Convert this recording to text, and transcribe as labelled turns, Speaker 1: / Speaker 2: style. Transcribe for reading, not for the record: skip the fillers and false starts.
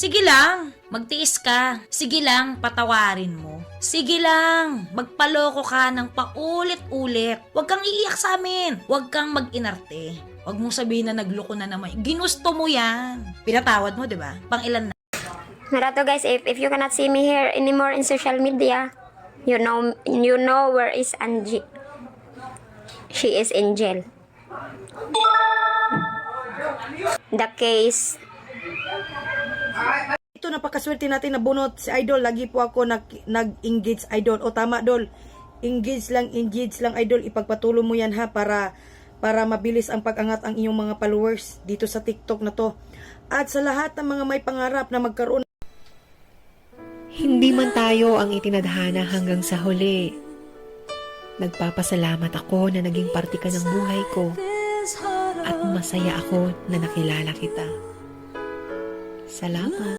Speaker 1: Sige lang, magtiis ka. Sige lang, patawarin mo. Sige lang, magpaloko ka ng paulit-ulit. Huwag kang iiyak sa amin. Huwag kang mag-inarte. Huwag mong sabihin na nagloko na naman. Ginusto mo yan. Pinatawad mo, di ba? Pang ilan na?
Speaker 2: Narato guys, if you cannot see me here anymore in social media, you know where is Angie. She is in jail. The case.
Speaker 3: Ito, napakaswerte natin na bunot si Idol. Lagi po ako nag-engage, Idol. O tama, Dol. Engage lang, Idol. Ipagpatuloy mo yan, ha, para mabilis ang pag-angat ang iyong mga followers dito sa TikTok na to. At sa lahat ng mga may pangarap na magkaroon.
Speaker 4: Hindi man tayo ang itinadhana hanggang sa huli. Nagpapasalamat ako na naging parte ka ng buhay ko at masaya ako na nakilala kita. Salamat.